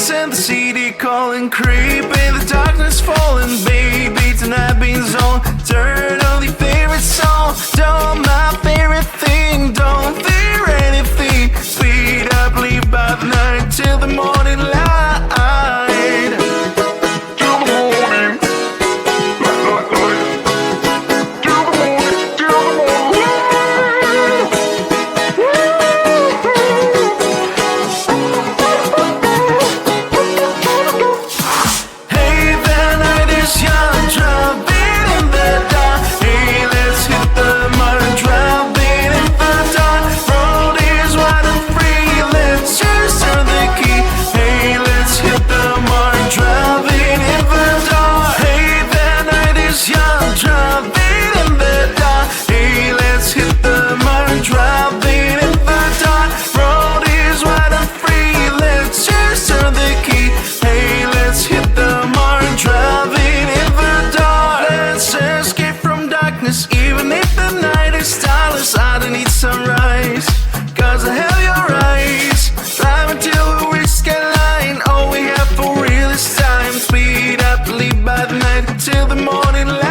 In the city calling, creep in the darkness falling, baby tonight being zone. Turn on your favorite song, don't my favorite thing, don't fear anything. Speed up, leave by the night till the morning light. Even if the night is starless, I don't need sunrise, cause I have your eyes. Drive until we reach skyline, all we have for real is time. Speed up, leave by the night till the morning light.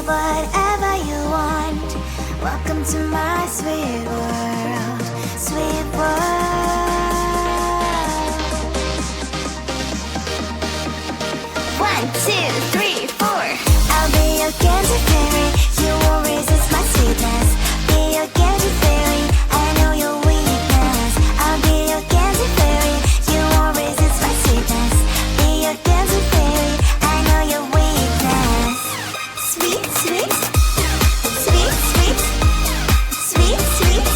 Whatever you want, welcome to my sweet world, sweet world. 1, 2, 3, 4. I'll be your candy fairy, you won't resist my sweetness. Be your candy fairy, I know your weakness. I'll be your candy fairy, you won't resist my sweetness. Be your candy fairy, I know your weakness. Sweet, sweet, sweet, sweet, sweet, sweet,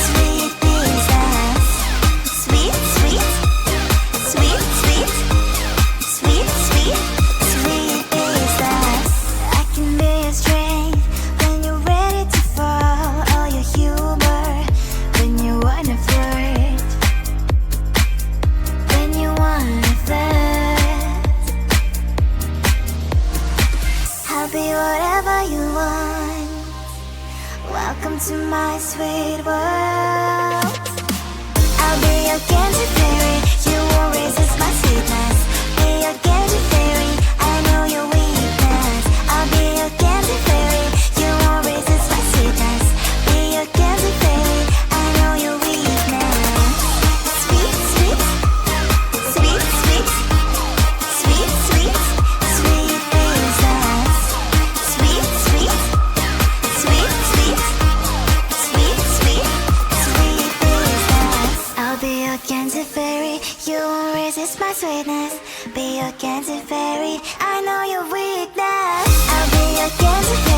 sweet business. Sweet, sweet, sweet, sweet, sweet, sweet, sweet business. I can be your strength when you're ready to fall, all your humor when you wanna flirt, when you wanna flirt. I'll be whatever you want. Welcome to my sweet world. I'll be your candy fairy, you won't resist my sweetness. Be your candy fairy, I know your weakness. I'll be your candy fairy, you won't resist my sweetness. Be your candy fairy, I know your weakness. Sweet, sweet, sweet, sweet, sweet, sweet, sweet business. Sweet, sweet, sweet, sweet, sweet, sweet, sweet business. I'll be your candy fairy, you won't resist my sweetness. Be your candy fairy, I know your weakness. I'll be your candy fairy.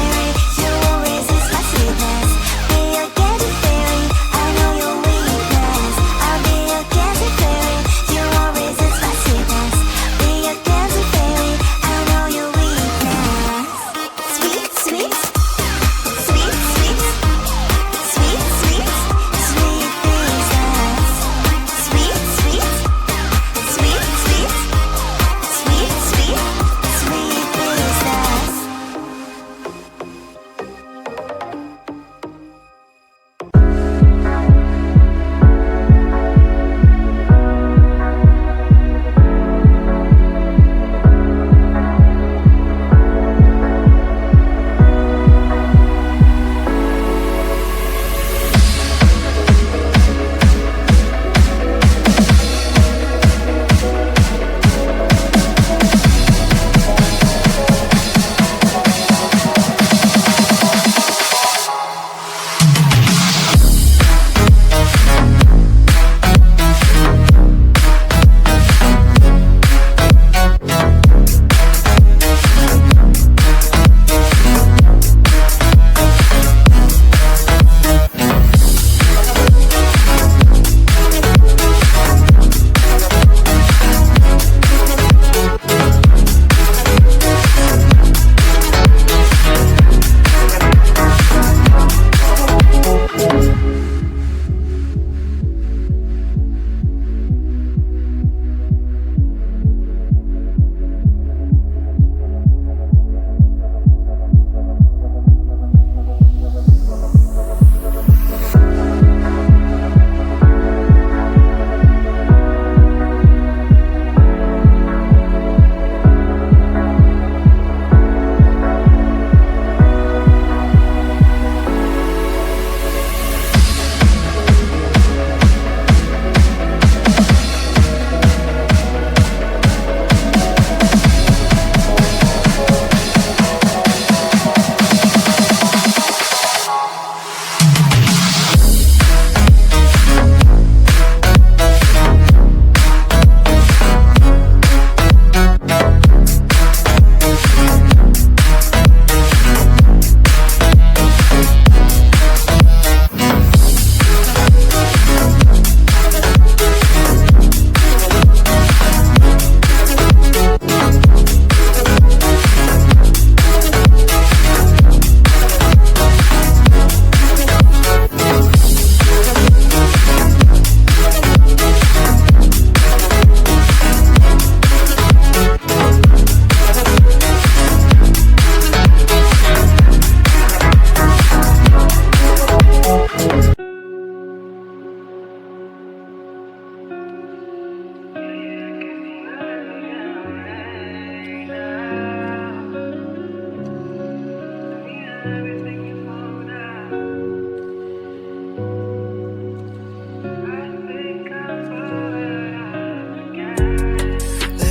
Like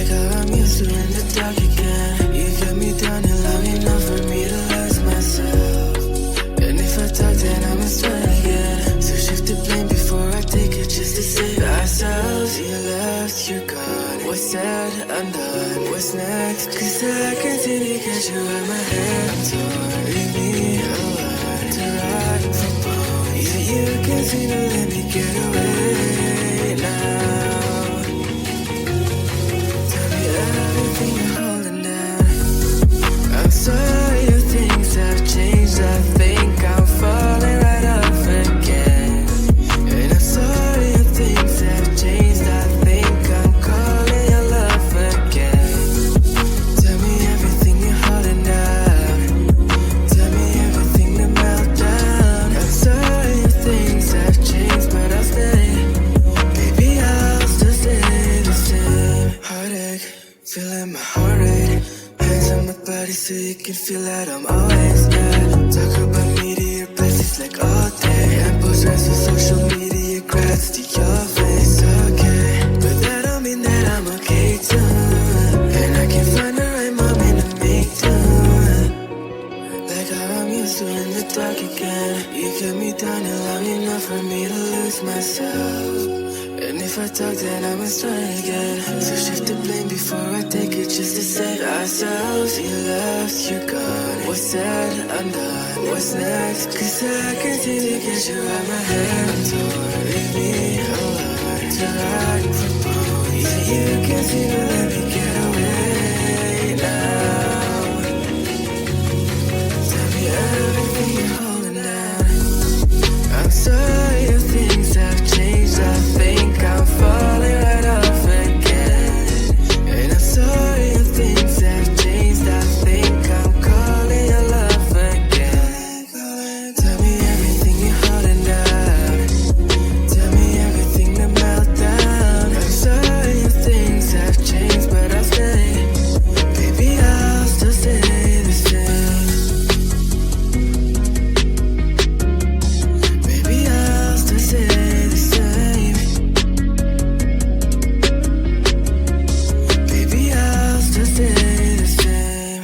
how I'm used to in the dark again. You got me down and long enough for me to lose myself. And if I talk, then I'm start again. So shift the blame before I take it, just to save ourselves. You left, you're gone. What's said, undone. What's next? Cause I can see because you in my head. I'm torn. Leave me alone to ride for bone. Yeah, you can seem to let me get away now. Tell me everything you're holding down. I'm sorry if things have changed. I think I'm falling right off again. And I'm sorry if things have changed. I think I'm calling your love again. Tell me everything you're holding down. Tell me everything to melt down. I'm sorry if things have changed, but I'll stay. Baby, I'll still stay the same. Heartache, feeling my heart rate. Hands on my body so you can feel that I'm always there. Talk about me to your besties like all day. And post rest on social media, grats to your face, okay. But that don't mean that I'm okay too. And I can find the right moment to make do. Like how I'm used to in the dark again. You got me down and long enough for me to lose myself. And if I talk, then I'ma start again. So shift the blame before I take it, just to save ourselves. You left, you're gone. What's said, undone. What's next? Cause I can see because you're out my head. I'm torn. Leave me alone to ride for bone. Yeah, you can see to let me get away now. Tell me everything you're holding down. I'm sorry if things have changed. I think I'm falling right off again. And I'm sorry if things have changed. I think I'm calling your love again. Tell me everything you're holding down. Tell me everything to melt down. I'm sorry if things have changed, but I'll stay. Baby, I'll still stay the same. Baby, I'll still stay the same. Baby, I'll still stay the same.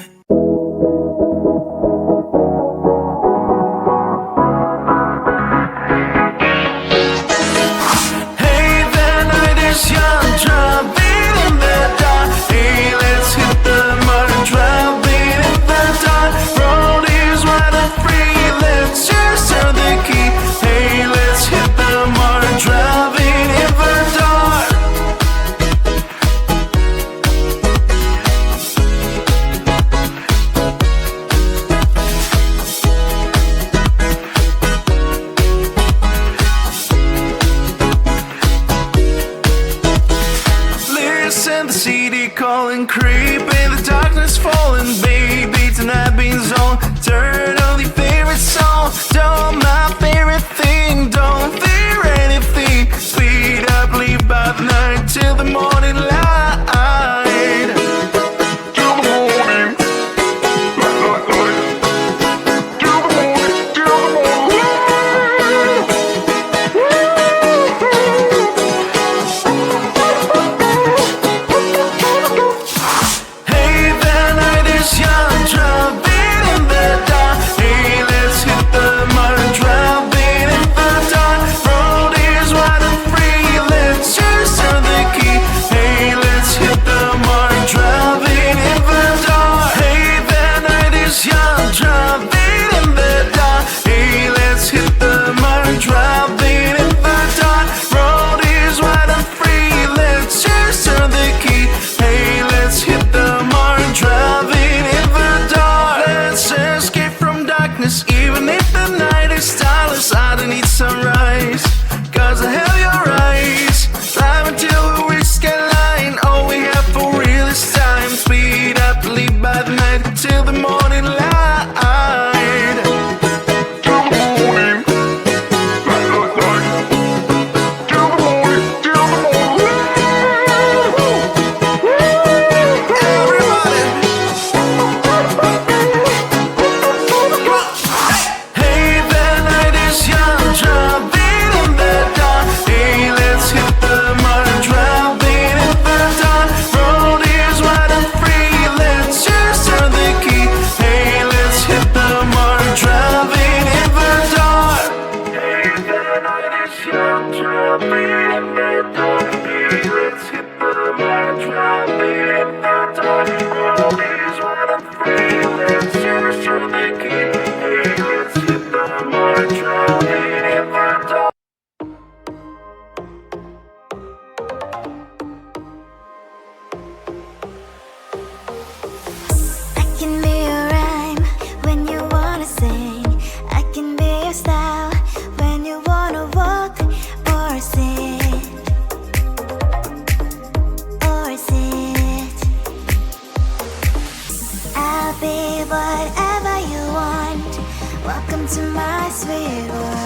Hey, the night is young, driving in the dark. Hey, let's hit the mud and driving in the dark. Road is wide and free, let's just turn the key. Hey, let's hit the mud and driving in the dark. Listen, the city calling, creep in the darkness falling. Baby, tonight being zone. Turn on your favorite song. Don't my favorite thing. Don't fear anything. Speed up, leave by the night till the morning light. Till the morning. Till the morning. Till the morning. Hey, the night is young, driving in the dark. Hey, let's hit the mud and driving in the dark. Road is wide and free, let's just turn the key. Hey, let's hit the mud and driving in the dark. Hey, the night is young, driving in the dark. Hey, let's hit the mud and driving in the dark. Road is wide and free, let's just turn the key. Hey, let's hit the mud and driving in the dark. Let's escape from darkness, even if the night is starless. I don't need sunrise, cause I have your eyes. Climb until we reach skyline. All we have for real is time. Speed up, leave by the night till the morning light. Till the morning. Till the morning. Till the morning. Everybody. keep it real. Skip no more drowning in the dark. I can be your rhyme when you wanna sing. I can be your style when you wanna walk or sit. Or sit. I'll be whatever you want. Welcome to my sweet world.